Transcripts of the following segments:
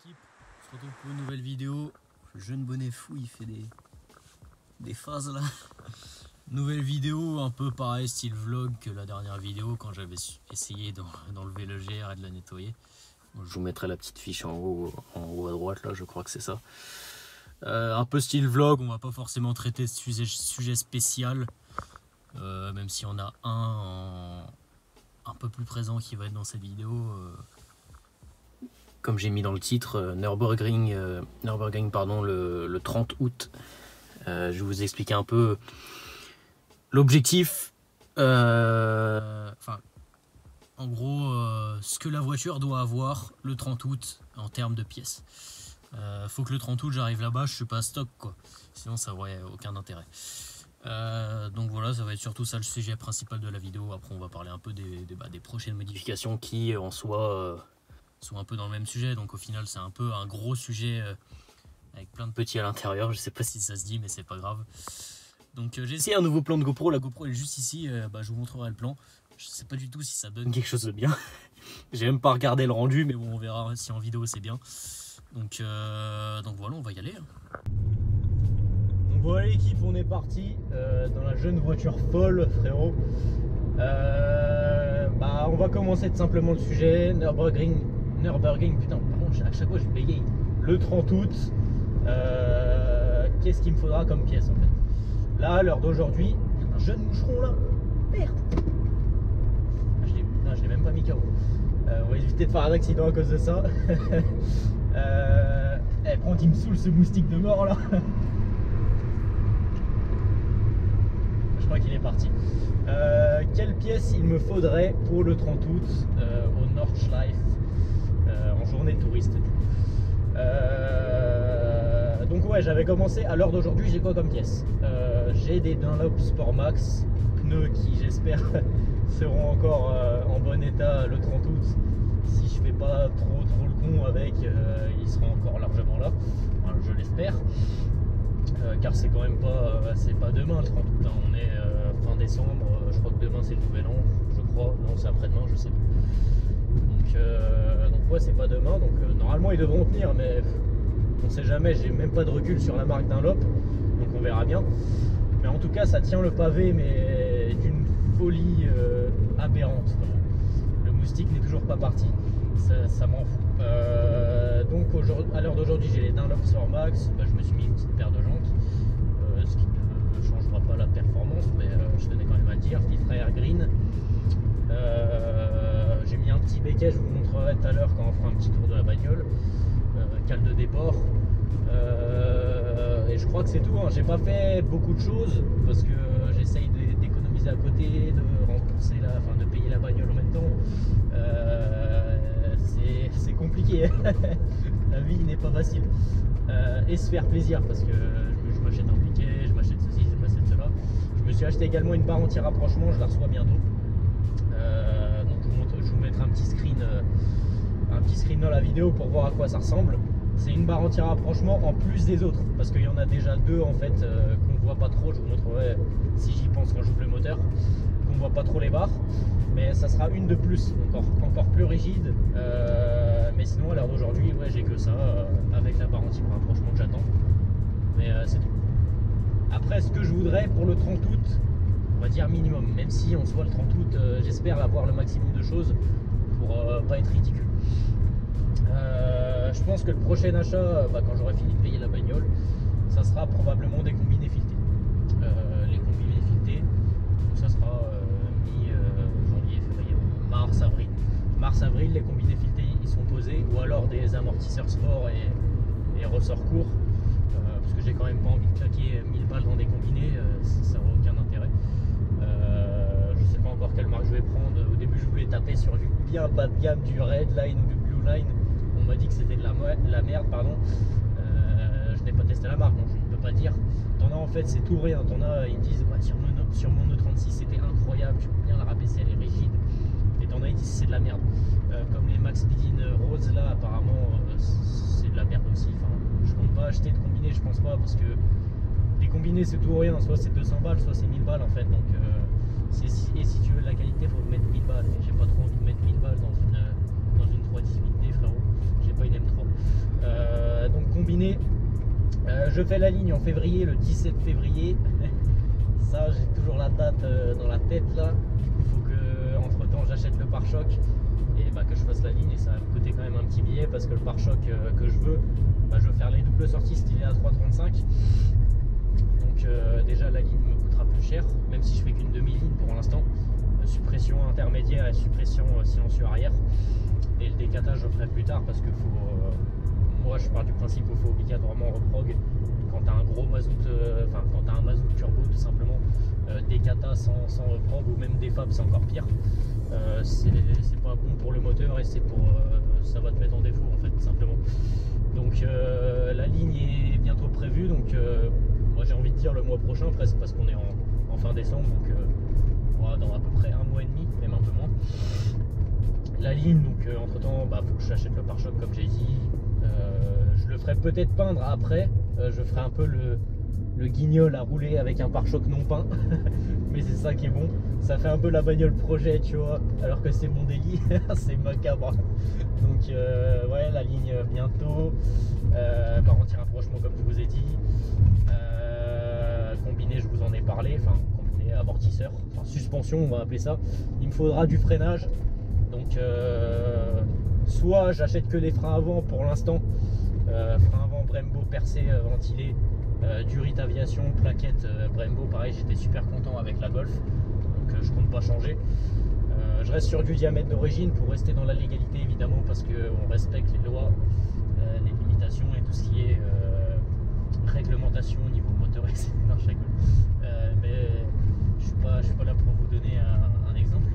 l'équipe, on se retrouve pour une nouvelle vidéo. Le jeune bonnet fou, il fait des phases là. Nouvelle vidéo, un peu pareil, style vlog que la dernière vidéo quand j'avais essayé d'enlever le GR et de la nettoyer. Je vous mettrai la petite fiche en haut à droite là, je crois que c'est ça. Un peu style vlog, on va pas forcément traiter de sujet spécial, même si on a un peu plus présent qui va être dans cette vidéo. Comme j'ai mis dans le titre, Nürburgring pardon, le 30 août. Je vais vous expliquer un peu l'objectif, en gros, ce que la voiture doit avoir le 30 août en termes de pièces. Faut que le 30 août j'arrive là-bas, je suis pas à stock quoi, sinon ça n'aurait aucun intérêt. Donc voilà, ça va être surtout ça le sujet principal de la vidéo. Après on va parler un peu des prochaines modifications qui en soi sont un peu dans le même sujet. Donc au final c'est un peu un gros sujet avec plein de petits à l'intérieur. Je sais pas si ça se dit mais c'est pas grave. Donc j'ai essayé un nouveau plan de GoPro. La GoPro elle est juste ici, je vous montrerai le plan. Je sais pas du tout si ça donne quelque chose de bien. J'ai même pas regardé le rendu, mais bon on verra si en vidéo c'est bien. Donc voilà, on va y aller. Donc voilà l'équipe, on est parti dans la jeune voiture folle frérot. On va commencer tout simplement le sujet. Nürburgring, putain, à chaque fois je bégaye. Le 30 août, qu'est-ce qu'il me faudra comme pièce en fait? Là, à l'heure d'aujourd'hui, il y a un jeune moucheron là. Merde! Je l'ai même pas mis KO. On va éviter de faire un accident à cause de ça. Quand il me saoule ce moustique de mort là. Je crois qu'il est parti. Quelle pièce il me faudrait pour le 30 août au Nordschleife en journée touriste du coup. Donc ouais, j'avais commencé à l'heure d'aujourd'hui, j'ai quoi comme pièce? J'ai des Dunlop Sport Max, pneus qui j'espère seront encore en bon état le 30 août. Si je fais pas trop le con avec, ils seront encore largement là, enfin, je l'espère. Car c'est quand même pas, c'est pas demain le 30 août, hein. On est fin décembre, je crois que demain c'est le nouvel an, je crois, non c'est après-demain, je sais plus. Donc ouais, c'est pas demain, donc normalement ils devront tenir, mais on sait jamais, j'ai même pas de recul sur la marque Dunlop, donc on verra bien. Mais en tout cas ça tient le pavé, mais d'une folie aberrante. Le moustique n'est toujours pas parti, ça m'en fout. Donc à l'heure d'aujourd'hui j'ai les Dunlop Sport Max, je me suis mis une petite paire de jantes, ce qui ne changera pas la performance, mais je tenais quand même à le dire. Filtre air green, j'ai mis un petit béquet, je vous montrerai tout à l'heure quand on fera un petit tour de la bagnole, cale de déport, et je crois que c'est tout, hein. J'ai pas fait beaucoup de choses parce que j'essaye d'économiser à côté, de rembourser de payer la bagnole en même temps. C'est compliqué. La vie n'est pas facile, et se faire plaisir parce que je m'achète un piquet, je m'achète ceci, je m'achète cela. Je me suis acheté également une barre anti-rapprochement, je la reçois bientôt. Donc je vous mettrai un petit screen dans la vidéo pour voir à quoi ça ressemble. C'est une barre anti-rapprochement en plus des autres, parce qu'il y en a déjà deux en fait qu'on voit pas trop. Je vous montrerai si j'y pense quand j'ouvre le moteur, qu'on voit pas trop les barres, mais ça sera une de plus, encore plus rigide. Mais sinon à l'heure d'aujourd'hui, ouais, j'ai que ça avec la barre anti-rapprochement que j'attends, mais c'est tout. Après, ce que je voudrais pour le 30 août, on va dire minimum, même si on se voit le 30 août, j'espère avoir le maximum de choses pour pas être ridicule. Je pense que le prochain achat, quand j'aurai fini de payer la bagnole, ça sera probablement des combinés filetés. Les combinés filetés, donc ça sera mi-janvier, février, mars, avril. Mars-avril, les combinés filetés ils sont posés, ou alors des amortisseurs sport et ressorts courts, parce que j'ai quand même pas envie de claquer 1000 balles dans des combinés, ça n'a aucun intérêt. Je sais pas encore quelle marque je vais prendre. Au début je voulais taper sur du bien bas de gamme, du Redline ou du Blueline. On m'a dit que c'était de la merde, pardon. Je n'ai pas testé la marque, donc je ne peux pas dire. T'en as en fait, c'est tout rien. T'en as, ils me disent ouais, sur mon E36 c'était incroyable, tu peux bien la rabaisser, elle est rigide. Et t'en as, ils disent c'est de la merde. Comme les Max Speedin Rose là, apparemment c'est de la merde aussi. Enfin, je compte pas acheter de combiné, je pense pas, parce que les combinés c'est tout ou rien. Soit c'est 200 balles, soit c'est 1000 balles en fait. Donc et si tu veux de la qualité, faut mettre 1000 balles. Et j'ai pas trop envie de mettre 1000 balles dans une 318D frérot. J'ai pas une M3. combiné. Je fais la ligne en février, le 17 février. Ça, j'ai toujours la date dans la tête là. Du coup, il faut que entre temps j'achète le pare-choc et bah, que je fasse la ligne. Et ça va me coûter quand même un petit billet parce que le pare-choc que je veux, bah, je veux faire les doubles sorties stylées à 3,35. Donc déjà la ligne me coûtera plus cher, même si je fais qu'une demi-ligne pour l'instant. Suppression intermédiaire et suppression silencieux arrière. Et le décatage je ferai plus tard parce que moi je pars du principe qu'il faut obligatoirement reprog quand tu as un gros mazout, quand tu as un mazout turbo tout simplement. Décata sans reprog ou même des fab c'est encore pire. C'est pas bon pour le moteur et c'est ça va te mettre en défaut en fait tout simplement. Donc la ligne est bientôt prévue, donc moi j'ai envie de dire le mois prochain presque parce qu'on est en fin décembre, donc dans à peu près un mois et demi, même un peu moins. La ligne, donc entre temps, faut que j'achète le pare-choc comme j'ai dit. Je le ferai peut-être peindre après. Je ferai un peu le guignol à rouler avec un pare-choc non peint. Mais c'est ça qui est bon. Ça fait un peu la bagnole projet, tu vois. Alors que c'est mon délit. C'est macabre. Donc ouais, la ligne bientôt. Par anti-rapprochement comme je vous ai dit. Combiné, je vous en ai parlé. Enfin, combiné amortisseur. Enfin, suspension, on va appeler ça. Il me faudra du freinage. Donc soit j'achète que les freins avant pour l'instant, freins avant Brembo percé ventilé, Durit Aviation, plaquette Brembo, pareil j'étais super content avec la Golf, donc je compte pas changer. Je reste sur du diamètre d'origine pour rester dans la légalité évidemment parce qu'on respecte les lois, les limitations et tout ce qui est réglementation au niveau moteur, etc. Non, je rigole. Mais je suis pas là pour vous donner un exemple.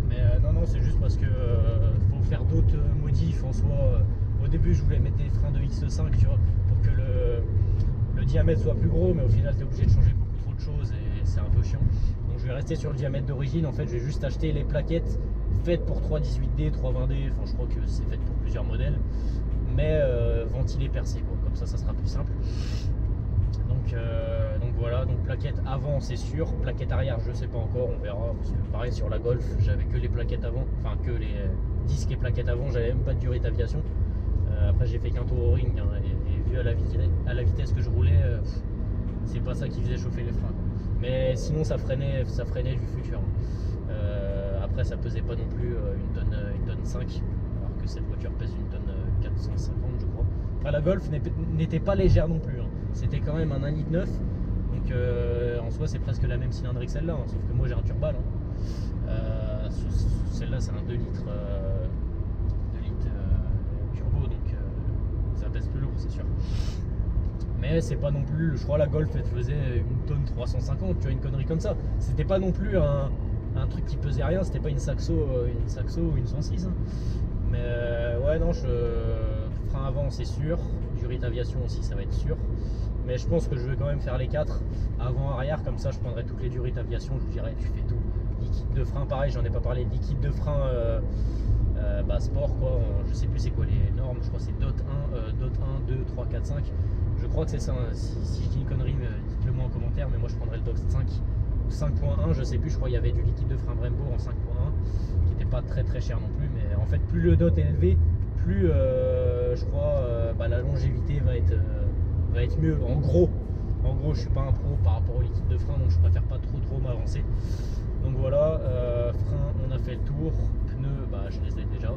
Mais non, c'est juste parce que faut faire d'autres modifs en soi. Au début, je voulais mettre des freins de X5, tu vois, pour que le diamètre soit plus gros, mais au final, tu es obligé de changer beaucoup trop de choses et c'est un peu chiant. Donc, je vais rester sur le diamètre d'origine. En fait, je vais juste acheter les plaquettes faites pour 318D, 320D. Enfin, je crois que c'est fait pour plusieurs modèles, mais ventilé percé, quoi. Comme ça sera plus simple. Donc voilà, donc plaquette avant c'est sûr, plaquette arrière je sais pas encore, on verra, parce que pareil sur la Golf j'avais que les plaquettes avant, enfin que les disques et plaquettes avant, j'avais même pas de Durit Aviation. Après j'ai fait qu'un tour au ring hein, et vu à la vitesse que je roulais, c'est pas ça qui faisait chauffer les freins. Mais sinon ça freinait du futur. Après ça pesait pas non plus une tonne 5, alors que cette voiture pèse une tonne 450 je crois. Enfin la Golf n'était pas légère non plus, hein. C'était quand même un 1,9 litre, donc en soi c'est presque la même cylindrée que celle-là, hein, sauf que moi j'ai un turbal. Hein. Celle-là c'est un 2 litres, turbo, donc ça pèse plus lourd c'est sûr. Mais c'est pas non plus, je crois la Golf elle faisait une tonne 350, tu vois, une connerie comme ça. C'était pas non plus un truc qui pesait rien, c'était pas une Saxo ou une 106. Hein. Mais ouais non, frein avant c'est sûr, Durit Aviation aussi ça va être sûr. Mais je pense que je vais quand même faire les 4 avant arrière, comme ça je prendrai toutes les Durit Aviation, je vous dirais tu fais tout. Liquide de frein pareil, j'en ai pas parlé, liquide de frein sport quoi, je sais plus c'est quoi les normes, je crois que c'est DOT 1, 2, 3, 4, 5. Je crois que c'est ça, hein. Si je dis une connerie dites-le moi en commentaire, mais moi je prendrais le DOT 5 ou 5.1, je sais plus, je crois qu'il y avait du liquide de frein Brembo en 5.1 qui n'était pas très cher non plus, mais en fait plus le DOT est élevé, plus je crois la longévité va être mieux. En gros je suis pas un pro par rapport au liquide de frein, donc je préfère pas trop m'avancer. Donc voilà, frein on a fait le tour, pneus je les ai déjà.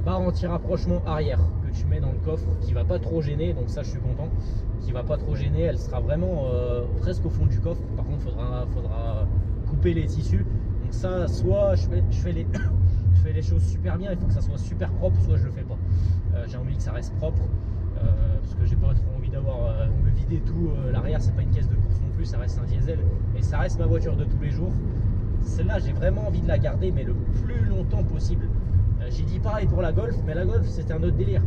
Barre anti-rapprochement arrière que tu mets dans le coffre qui va pas trop gêner, donc ça je suis content, qui va pas trop gêner, elle sera vraiment presque au fond du coffre. Par contre faudra couper les tissus, donc ça soit je fais les choses super bien, il faut que ça soit super propre, soit je le fais pas. J'ai envie que ça reste propre parce que j'ai pas trop envie d'avoir me vider tout. L'arrière c'est pas une caisse de course non plus, ça reste un diesel et ça reste ma voiture de tous les jours. Celle-là j'ai vraiment envie de la garder mais le plus longtemps possible. J'ai dit pareil pour la Golf, mais la Golf c'était un autre délire.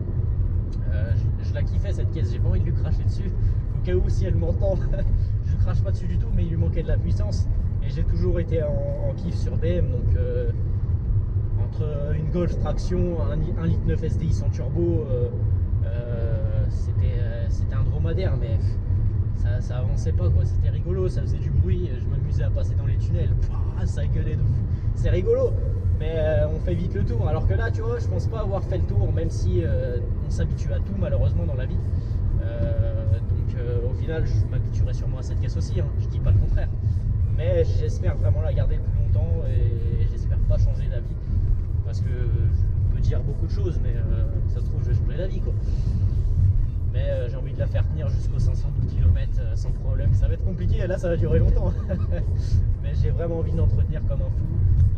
Je la kiffais cette caisse, j'ai pas envie de lui cracher dessus. Au cas où si elle m'entend, je crache pas dessus du tout, mais il lui manquait de la puissance. Et j'ai toujours été en kiff sur BM, donc entre une Golf traction, un 1,9 litre SDI sans turbo, c'était un dromadaire, mais ça avançait pas quoi, c'était rigolo, ça faisait du bruit, je m'amusais à passer dans les tunnels, ça gueulait de fou, c'est rigolo. mais on fait vite le tour. Alors que là, tu vois, je pense pas avoir fait le tour, même si on s'habitue à tout malheureusement dans la vie. Au final, je m'habituerai sûrement à cette caisse aussi, hein, je dis pas le contraire. Mais j'espère vraiment la garder le plus longtemps et j'espère pas changer d'avis. Parce que je peux dire beaucoup de choses, mais ça se trouve, je vais changer d'avis, quoi. Mais j'ai envie de la faire tenir jusqu'aux 512 km sans problème. Ça va être compliqué, là ça va durer longtemps. Mais j'ai vraiment envie de l'entretenir comme un fou.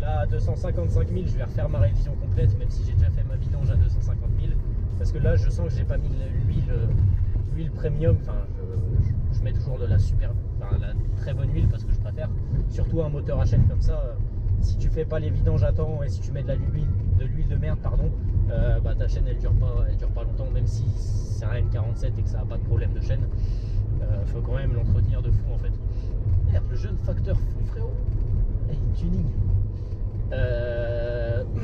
Là à 255 000, je vais refaire ma révision complète, même si j'ai déjà fait ma vidange à 250 000. Parce que là je sens que j'ai pas mis l'huile premium. Enfin, je mets toujours de la la très bonne huile parce que je préfère. Surtout un moteur à chaîne comme ça. Si tu fais pas les vidanges à temps et si tu mets de l'huile de merde, pardon, bah ta chaîne elle dure pas longtemps, même si c'est un M47 et que ça n'a pas de problème de chaîne. Faut quand même l'entretenir de fou en fait. Merde, le jeune facteur fou, frérot. Hey, tuning.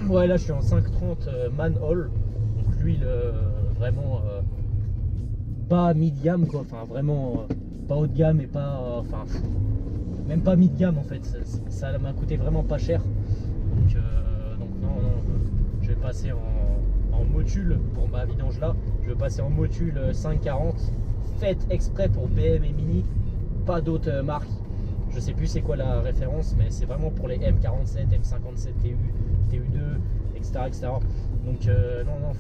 Ouais, là je suis en 530 man-haul, donc l'huile vraiment pas mid-gamme quoi, enfin vraiment pas haut de gamme et pas enfin même pas mid-gamme en fait, ça m'a coûté vraiment pas cher. Donc non, je vais passer en motule pour ma vidange là. Je vais passer en motule 540, faite exprès pour BM et Mini, pas d'autres marques. Je sais plus c'est quoi la référence, mais c'est vraiment pour les M47, M57 TU, TU2, etc. Donc non,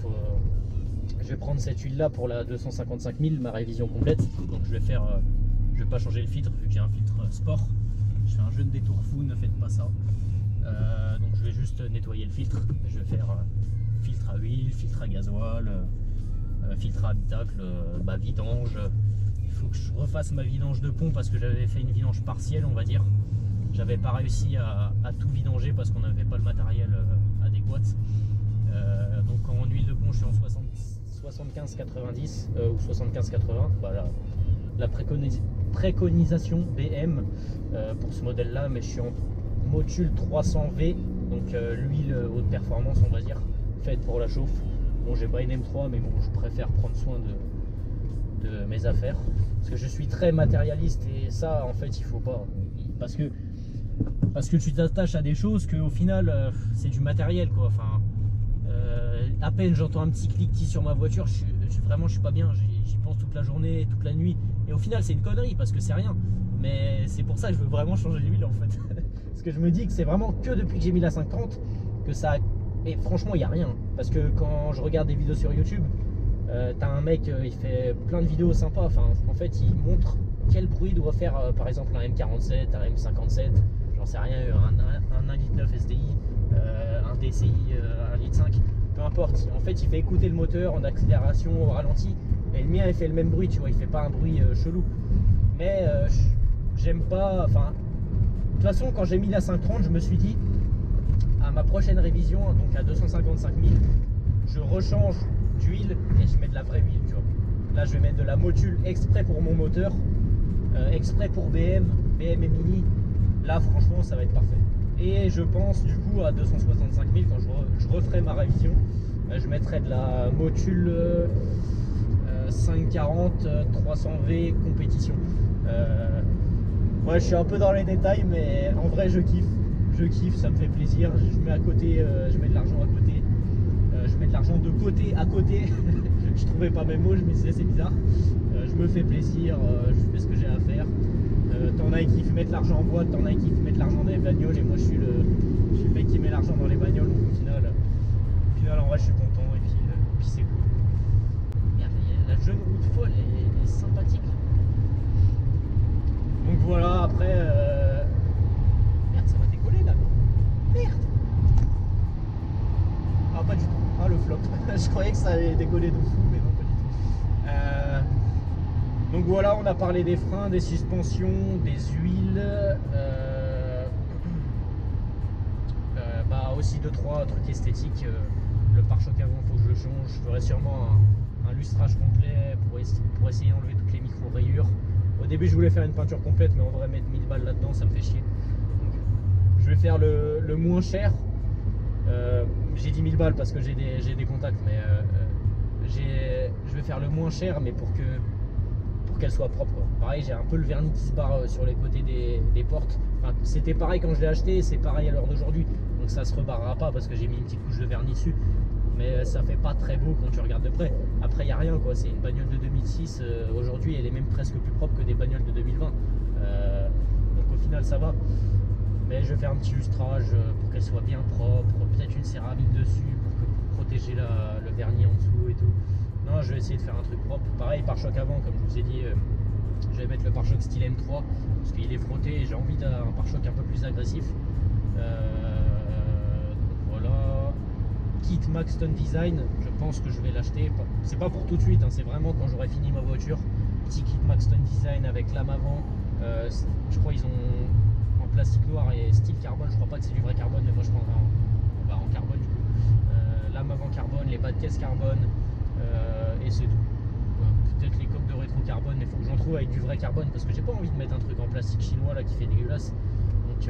je vais prendre cette huile là pour la 255 000, ma révision complète. Donc je vais pas changer le filtre vu que j'ai un filtre sport. Je fais un jeune détour fou, ne faites pas ça. Donc je vais juste nettoyer le filtre. Je vais faire filtre à huile, filtre à gasoil, filtre à habitacle, vidange. Il faut que je refasse ma vidange de pont parce que j'avais fait une vidange partielle, on va dire. J'avais pas réussi à tout vidanger parce qu'on n'avait pas le matériel adéquat. Donc en huile de pont, je suis en 75-90 ou 75-80. Voilà la préconisation BM pour ce modèle là, mais je suis en motule 300V, donc l'huile haute performance on va dire, faite pour la chauffe. Bon, j'ai pas une M3, mais bon, je préfère prendre soin de mes affaires parce que je suis très matérialiste et ça en fait il faut pas, parce que tu t'attaches à des choses que au final c'est du matériel quoi. Enfin à peine j'entends un petit cliquetis sur ma voiture, je suis pas bien, j'y pense toute la journée, toute la nuit, et au final c'est une connerie parce que c'est rien, mais c'est pour ça que je veux vraiment changer l'huile en fait. Parce que je me dis que c'est vraiment que depuis que j'ai mis la 530 que ça, et franchement il n'y a rien, parce que quand je regarde des vidéos sur YouTube, t'as un mec, il fait plein de vidéos sympas, enfin en fait il montre quel bruit doit faire par exemple un M47, un M57, j'en sais rien, un 1.9 SDI, un DCI 1.5 litre, peu importe. En fait il fait écouter le moteur en accélération, au ralenti, et le mien il fait le même bruit, tu vois, il fait pas un bruit chelou. Mais j'aime pas, enfin de toute façon quand j'ai mis la 530 je me suis dit à ma prochaine révision, donc à 255 000, je rechange d'huile et je mets de la vraie huile, tu vois. Là je vais mettre de la motule exprès pour mon moteur, exprès pour BM et Mini. Là franchement ça va être parfait. Et je pense du coup à 265 000 quand je referai ma révision, je mettrai de la motule 540 300V compétition. Ouais, je suis un peu dans les détails, mais en vrai je kiffe, ça me fait plaisir. Je mets à côté, je mets de l'argent à côté, je mets de l'argent de côté à côté. Je trouvais pas mes mots, je me disais c'est bizarre. Je me fais plaisir, je fais ce que j'ai à faire. T'en as qui mettent l'argent en boîte, t'en as qui mettent l'argent dans les bagnoles, et moi je suis le mec qui met l'argent dans les bagnoles. Donc au final en vrai je suis content, et puis c'est cool. Merde, la jeune route folle est sympathique. Donc voilà, après merde, ça va décoller là. Merde. Ah pas du tout. Ah le flop. Je croyais que ça allait décoller de fou, mais non pas du tout. Donc voilà, on a parlé des freins, des suspensions, des huiles, aussi 2-3 trucs esthétiques. Le pare-choc avant, faut que je le change. Je ferai sûrement un lustrage complet pour essayer d'enlever toutes les micro-rayures. Au début je voulais faire une peinture complète, mais en vrai mettre 1000 balles là-dedans ça me fait chier. Donc, je vais faire le moins cher. J'ai dit 1000 balles parce que j'ai des contacts, mais je vais faire le moins cher, mais pour qu'elle soit propre quoi. Pareil, j'ai un peu le vernis qui se barre sur les côtés des portes, Enfin, c'était pareil quand je l'ai acheté, c'est pareil à l'heure d'aujourd'hui. Donc ça se rebarrera pas parce que j'ai mis une petite couche de vernis dessus. Mais ça fait pas très beau quand tu regardes de près. Après, il n'y a rien, quoi. C'est une bagnole de 2006. Aujourd'hui, elle est même presque plus propre que des bagnoles de 2020. Donc au final, ça va. Mais je vais faire un petit lustrage pour qu'elle soit bien propre. Peut-être une céramique dessus pour protéger le vernis en dessous et tout. Non, je vais essayer de faire un truc propre. Pareil, pare-choc avant, comme je vous ai dit. Je vais mettre le pare-choc style M3 parce qu'il est frotté et j'ai envie d'un pare-choc un peu plus agressif. Donc voilà. Kit Maxton Design, je pense que je vais l'acheter. C'est pas pour tout de suite, hein, c'est vraiment quand j'aurai fini ma voiture. Petit kit Maxton Design avec lame avant. Je crois qu'ils ont en plastique noir et style carbone. Je crois pas que c'est du vrai carbone, mais moi je prendrai en carbone du coup. Lame avant carbone, les bas de caisse carbone et c'est tout. Peut-être les coques de rétro carbone, mais il faut que j'en trouve avec du vrai carbone parce que j'ai pas envie de mettre un truc en plastique chinois là qui fait dégueulasse. Donc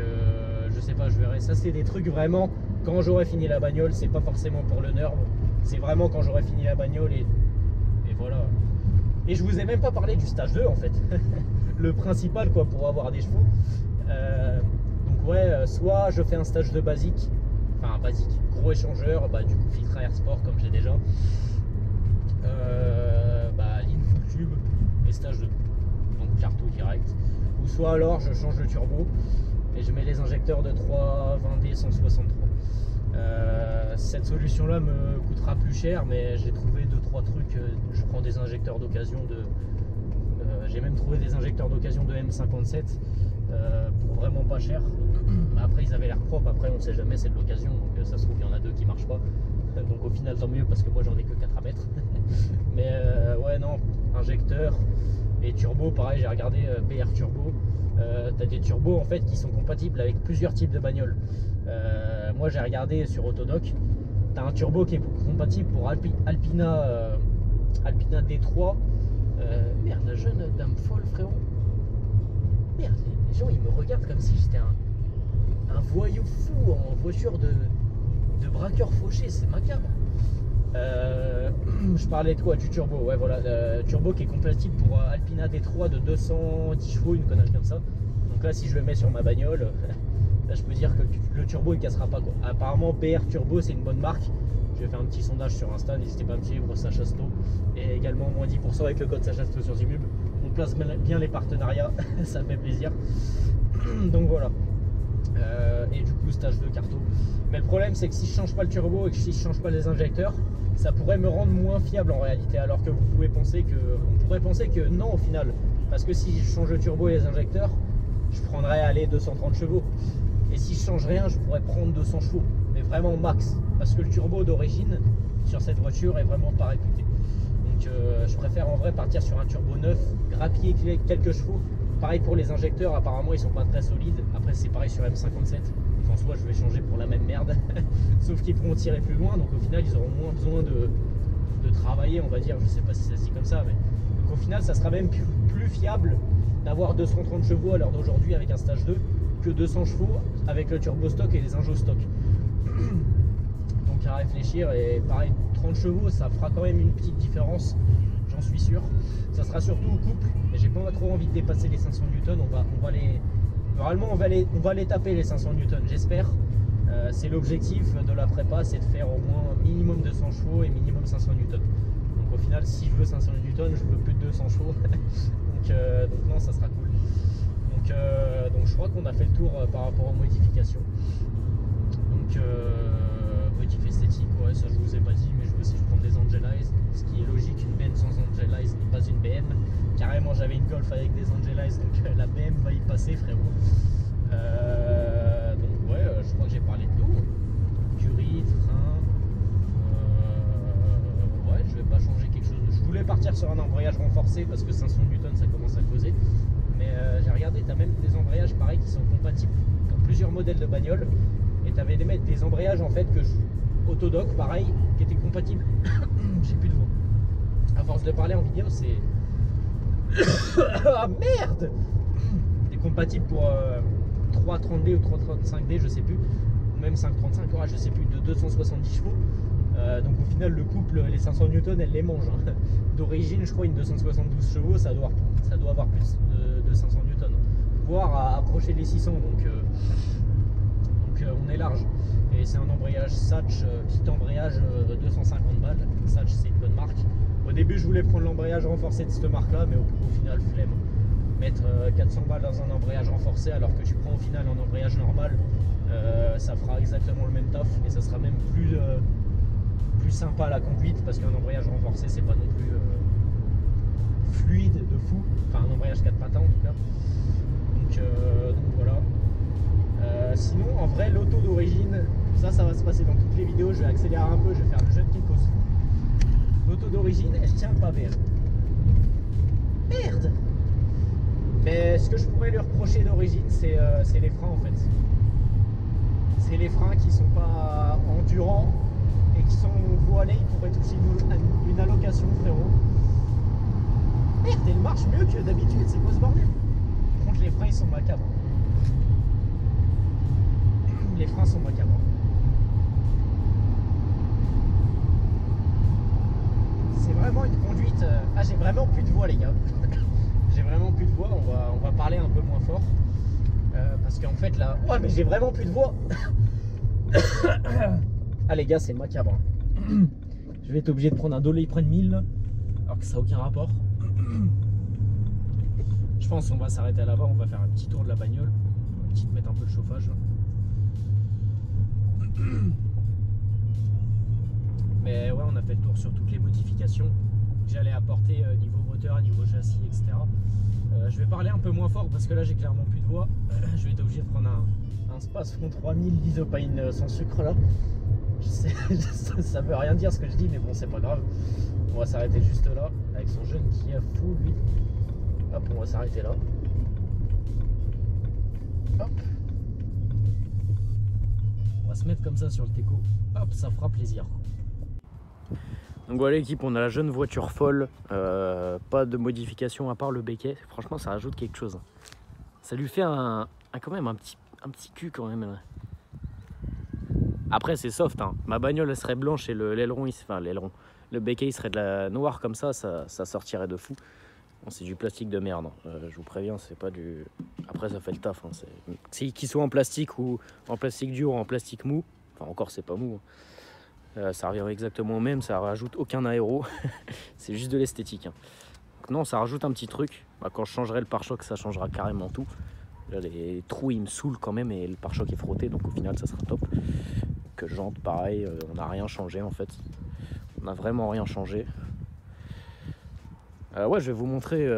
je sais pas, je verrai. Ça c'est des trucs vraiment quand j'aurai fini la bagnole, c'est pas forcément pour le nerf, c'est vraiment quand j'aurai fini la bagnole et voilà. Et je vous ai même pas parlé du stage 2 en fait. Le principal quoi pour avoir des chevaux. Donc ouais, soit je fais un stage 2 basique, enfin basique, gros échangeur, bah du coup filtre à air sport comme j'ai déjà. Ligne full tube et stage 2, donc carto direct. Ou soit alors je change le turbo et je mets les injecteurs de 320D 163. Cette solution là me coûtera plus cher, mais j'ai trouvé 2-3 trucs. Je prends des injecteurs d'occasion j'ai même trouvé des injecteurs d'occasion de M57 pour vraiment pas cher. Après ils avaient l'air propres, après on ne sait jamais, c'est de l'occasion, donc ça se trouve il y en a 2 qui marchent pas. Donc au final tant mieux parce que moi j'en ai que 4 à mettre. Mais ouais non, injecteur et turbo, pareil j'ai regardé BR Turbo. T'as des turbos en fait qui sont compatibles avec plusieurs types de bagnoles. Moi j'ai regardé sur Autodoc, t'as un turbo qui est compatible pour Alpina D3. Merde, la jeune dame folle frérot. Merde, les gens ils me regardent comme si j'étais un voyou fou en voiture de braqueur fauché, c'est macabre. Je parlais de quoi? Du turbo, ouais voilà, le turbo qui est compatible pour Alpina D3 de 210 chevaux, une connerie comme ça. Donc là si je le mets sur ma bagnole, là je peux dire que le turbo il cassera pas quoi. Apparemment BR Turbo c'est une bonne marque. Je vais faire un petit sondage sur Insta, n'hésitez pas à me suivre, Sacha Sto. Et également moins 10% avec le code Sacha Sto sur Zimub. On place bien les partenariats, ça me fait plaisir. Donc voilà. Et du coup stage de carto. Mais le problème c'est que si je change pas le turbo et que si je change pas les injecteurs, ça pourrait me rendre moins fiable en réalité, alors que on pourrait penser que non au final, parce que si je change le turbo et les injecteurs, je prendrais aller 230 chevaux, et si je change rien je pourrais prendre 200 chevaux, mais vraiment max, parce que le turbo d'origine sur cette voiture est vraiment pas réputé. Donc je préfère en vrai partir sur un turbo neuf, grappiller quelques chevaux. Pareil pour les injecteurs, apparemment ils sont pas très solides. Après c'est pareil sur M57. En soi je vais changer pour la même merde. Sauf qu'ils pourront tirer plus loin, donc au final ils auront moins besoin de travailler, on va dire. Je sais pas si ça se dit comme ça, mais donc au final ça sera même plus fiable d'avoir 230 chevaux à l'heure d'aujourd'hui avec un stage 2 que 200 chevaux avec le turbo stock et les injos stock. Donc à réfléchir, et pareil 30 chevaux ça fera quand même une petite différence, j'en suis sûr. Ça sera surtout au couple, et j'ai pas trop envie de dépasser les 500 Newton. Normalement on va les taper les 500 Newton, j'espère. C'est l'objectif de la prépa, c'est de faire au moins minimum 200 chevaux et minimum 500 Newton. Donc au final si je veux 500 Newton, je veux plus de 200 chevaux. donc non, ça sera cool. Donc je crois qu'on a fait le tour par rapport aux modifications. Donc modif esthétique, ouais, ça je vous ai pas dit, mais je veux aussi prendre des Angelize, ce qui est logique. Une BM sans Angelize n'est pas une BM. Carrément j'avais une Golf avec des Angelize, donc la BM va y passer frérot. Donc ouais, je crois que j'ai parlé de tout. Curie, frein, ouais, je vais pas changer quelque chose. Je voulais partir sur un embrayage renforcé parce que 500 Newton ça commence à causer. Mais j'ai regardé, tu as même des embrayages pareil qui sont compatibles pour plusieurs modèles de bagnole. Et tu avais des embrayages en fait Autodoc pareil qui étaient compatibles. J'ai plus de voix. À force de parler en vidéo, c'est. Ah merde! T'es compatible pour 330D ou 335D, je sais plus. Ou même 535, ouais, je sais plus, de 270 chevaux. Donc au final, le couple, les 500 Newton, elle les mange. Hein. D'origine, je crois, une 272 chevaux, ça doit avoir plus de 500 Newton. voire approcher les 600. Donc on est large. Et c'est un embrayage Satch, petit embrayage 250 balles. Satch, c'est une bonne marque. Au début, je voulais prendre l'embrayage renforcé de cette marque-là, mais au final, flemme. Mettre 400 balles dans un embrayage renforcé alors que tu prends au final un embrayage normal, ça fera exactement le même taf et ça sera même plus sympa à la conduite, parce qu'un embrayage renforcé, c'est pas non plus fluide de fou. Enfin, un embrayage 4 patins en tout cas. Donc voilà. Sinon, en vrai, l'auto d'origine, ça va se passer dans toutes les vidéos. Je vais accélérer un peu, je vais faire le jeune qui pose. L'auto d'origine, elle tient pas bien. Merde! Mais ce que je pourrais lui reprocher d'origine, c'est les freins en fait. C'est les freins qui sont pas endurants et qui sont voilés. Ils pourraient toucher une allocation, frérot. Merde, elle marche mieux que d'habitude, c'est quoi ce bordel? Par contre, les freins ils sont macabres. Les freins sont macabres. C'est vraiment une conduite. Ah, j'ai vraiment plus de voix, les gars. J'ai vraiment plus de voix. On va parler un peu moins fort. Parce qu'en fait, là. Ouais, mais j'ai vraiment plus de voix. Ah, les gars, c'est macabre. Je vais être obligé de prendre un Doliprane 1000. Alors que ça n'a aucun rapport. Je pense qu'on va s'arrêter là-bas. On va faire un petit tour de la bagnole. On va mettre un peu de chauffage. Mais ouais, on a fait le tour sur toutes les modifications que j'allais apporter niveau moteur, niveau châssis, etc. Je vais parler un peu moins fort parce que là j'ai clairement plus de voix. Je vais être obligé de prendre un Spasfron 3000 d'Isopine sans sucre là. Je sais, ça veut rien dire ce que je dis, mais bon, c'est pas grave. On va s'arrêter juste là avec son jeune qui a fou lui. Hop, on va s'arrêter là. Hop. On va se mettre comme ça sur le Teco. Hop, ça fera plaisir. Donc voilà l'équipe, on a la jeune voiture folle, pas de modification à part le béquet. Franchement, ça rajoute quelque chose. Ça lui fait quand même un petit cul quand même. Après c'est soft, hein. Ma bagnole elle serait blanche et le béquet il serait de la noire comme ça sortirait de fou. Bon, c'est du plastique de merde, hein. Je vous préviens, c'est pas du. Après ça fait le taf, hein. Qu'il soit en plastique ou en plastique dur ou en plastique mou, enfin encore c'est pas mou, hein. Ça revient exactement au même, ça rajoute aucun aéro. C'est juste de l'esthétique, hein. Non, ça rajoute un petit truc. Bah, quand je changerai le pare-choc, ça changera carrément tout. Là, les trous ils me saoulent quand même et le pare-choc est frotté, donc au final ça sera top. Que jante pareil, on n'a rien changé en fait. On n'a vraiment rien changé. Ouais, je vais vous montrer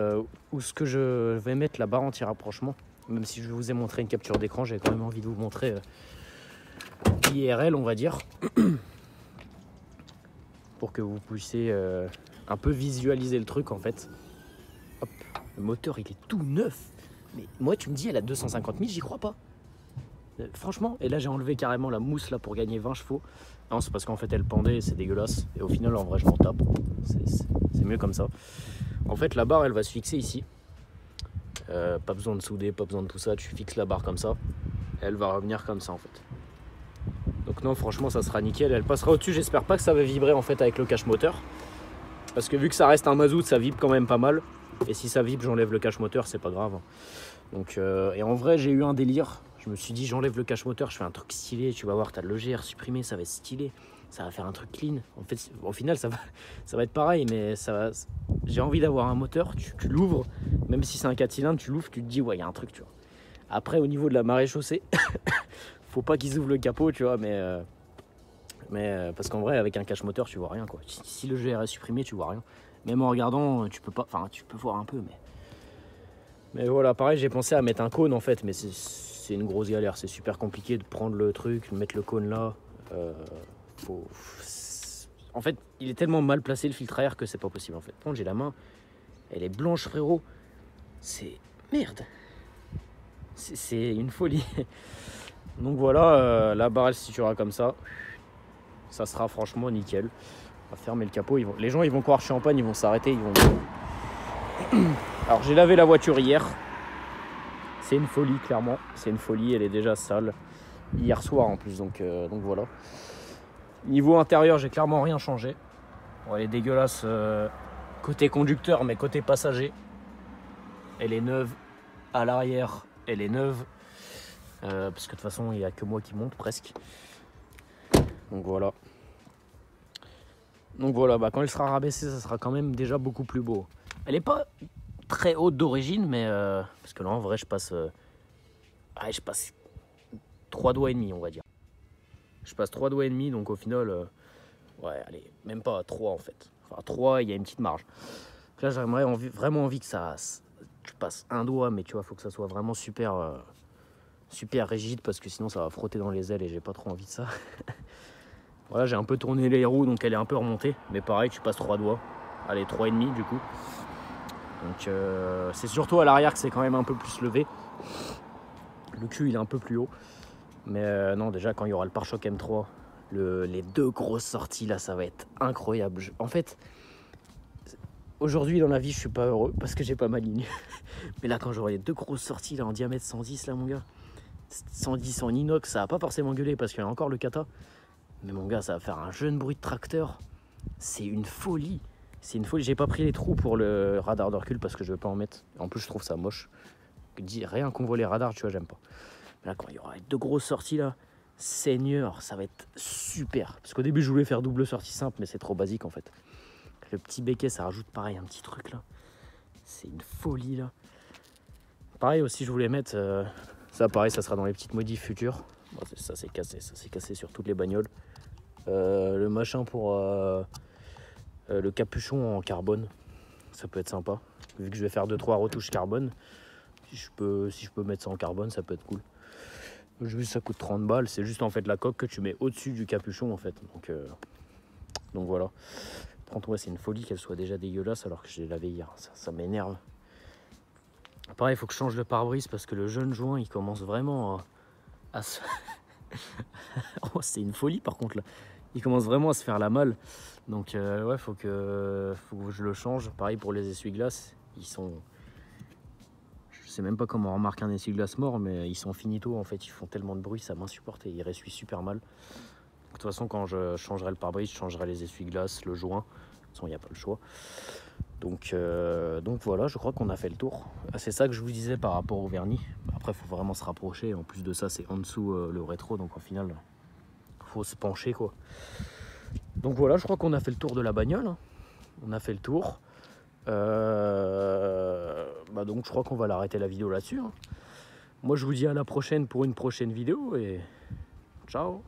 où ce que je vais mettre la barre anti-rapprochement. Même si je vous ai montré une capture d'écran, j'ai quand même envie de vous montrer IRL, on va dire. Pour que vous puissiez un peu visualiser le truc en fait. Hop, le moteur il est tout neuf. Mais moi tu me dis elle a 250 000, j'y crois pas. Franchement, et là j'ai enlevé carrément la mousse là pour gagner 20 chevaux. Non, c'est parce qu'en fait elle pendait, c'est dégueulasse. Et au final en vrai je m'en tape. C'est mieux comme ça. En fait la barre elle va se fixer ici. Pas besoin de souder, pas besoin de tout ça. Tu fixes la barre comme ça. Elle va revenir comme ça en fait. Donc non, franchement ça sera nickel. Elle passera au-dessus, j'espère pas que ça va vibrer en fait avec le cache moteur. Parce que vu que ça reste un mazout, ça vibre quand même pas mal. Et si ça vibre, j'enlève le cache moteur, c'est pas grave. Donc et en vrai j'ai eu un délire. Je me suis dit j'enlève le cache moteur, je fais un truc stylé, tu vas voir, t'as le GR supprimé, ça va être stylé. Ça va faire un truc clean. En fait, au final ça va être pareil, mais j'ai envie d'avoir un moteur, tu l'ouvres, même si c'est un 4 cylindres, tu l'ouvres, tu te dis ouais, il y a un truc, tu vois. Après au niveau de la maréchaussée, faut pas qu'ils ouvrent le capot, tu vois, mais parce qu'en vrai avec un cache moteur tu vois rien quoi. Si le GR est supprimé tu vois rien. Même en regardant tu peux pas, enfin tu peux voir un peu, mais voilà, pareil j'ai pensé à mettre un cône en fait, mais c'est une grosse galère, c'est super compliqué de prendre le truc, mettre le cône là. En fait il est tellement mal placé le filtre à air que c'est pas possible en fait. Quand j'ai la main, elle est blanche frérot, c'est merde, c'est une folie. Donc voilà, la barre elle se situera comme ça. Ça sera franchement nickel. On va fermer le capot. Les gens ils vont croire que je suis en panne, ils vont s'arrêter, ils vont. Alors j'ai lavé la voiture hier. C'est une folie clairement. C'est une folie, elle est déjà sale. Hier soir en plus, donc voilà. Niveau intérieur, j'ai clairement rien changé. Bon, elle est dégueulasse côté conducteur, mais côté passager, elle est neuve. À l'arrière, elle est neuve. Parce que de toute façon, il n'y a que moi qui monte presque. Donc voilà. Bah, quand elle sera rabaissée, ça sera quand même déjà beaucoup plus beau. Elle n'est pas très haute d'origine, mais parce que là en vrai je passe 3 doigts et demi, on va dire. Je passe 3 doigts et demi, donc au final, ouais, allez, même pas 3 en fait. Enfin 3, il y a une petite marge. Là j'aimerais vraiment envie que tu passes un doigt, mais tu vois, faut que ça soit vraiment super rigide, parce que sinon ça va frotter dans les ailes et j'ai pas trop envie de ça. Voilà, j'ai un peu tourné les roues, donc elle est un peu remontée, mais pareil, tu passes 3 doigts. Allez, 3 et demi du coup. Donc c'est surtout à l'arrière que c'est quand même un peu plus levé. Le cul il est un peu plus haut. Mais non, déjà quand il y aura le pare-choc M3, les 2 grosses sorties là, ça va être incroyable. En fait, aujourd'hui dans la vie je suis pas heureux parce que j'ai pas ma ligne. Mais là quand j'aurai les 2 grosses sorties là en diamètre 110 là mon gars, 110 en inox, ça va pas forcément gueuler parce qu'il y a encore le kata. Mais mon gars, ça va faire un jeune bruit de tracteur. C'est une folie. C'est une folie. J'ai pas pris les trous pour le radar de recul parce que je veux pas en mettre. En plus, je trouve ça moche. Rien qu'on voit les radars, tu vois, j'aime pas. Mais là, quand il y aura 2 grosses sorties là, Seigneur, ça va être super. Parce qu'au début, je voulais faire double sortie simple, mais c'est trop basique en fait. Le petit béquet, ça rajoute pareil un petit truc là. C'est une folie là. Pareil aussi, je voulais mettre. Ça, pareil, ça sera dans les petites modifs futures. Bon, ça s'est cassé sur toutes les bagnoles. Le machin pour le capuchon en carbone, ça peut être sympa. Vu que je vais faire 2-3 retouches carbone, si je peux mettre ça en carbone, ça peut être cool. Juste ça coûte 30 balles, c'est juste en fait la coque que tu mets au-dessus du capuchon en fait. Donc voilà. Par contre, ouais, c'est une folie qu'elle soit déjà dégueulasse alors que je l'ai lavé hier. Ça m'énerve. Pareil, il faut que je change le pare-brise parce que le jeune joint il commence vraiment à se. Oh, c'est une folie par contre là. Il commence vraiment à se faire la malle. Donc ouais, faut que je le change. Pareil pour les essuie-glaces. Ils sont. Je sais même pas comment on remarque un essuie-glace mort, mais ils sont finito en fait. Ils font tellement de bruit, ça m'insupporte et ils ressuient super mal. De toute façon, quand je changerai le pare-brise, je changerai les essuie-glaces, le joint. De toute façon, il n'y a pas le choix. Donc voilà, je crois qu'on a fait le tour. C'est ça que je vous disais par rapport au vernis. Après, il faut vraiment se rapprocher. En plus de ça, c'est en dessous le rétro. Donc au final, faut se pencher quoi. Donc voilà, je crois qu'on a fait le tour de la bagnole. On a fait le tour. Donc je crois qu'on va l'arrêter la vidéo là-dessus. Moi, je vous dis à la prochaine pour une prochaine vidéo et ciao.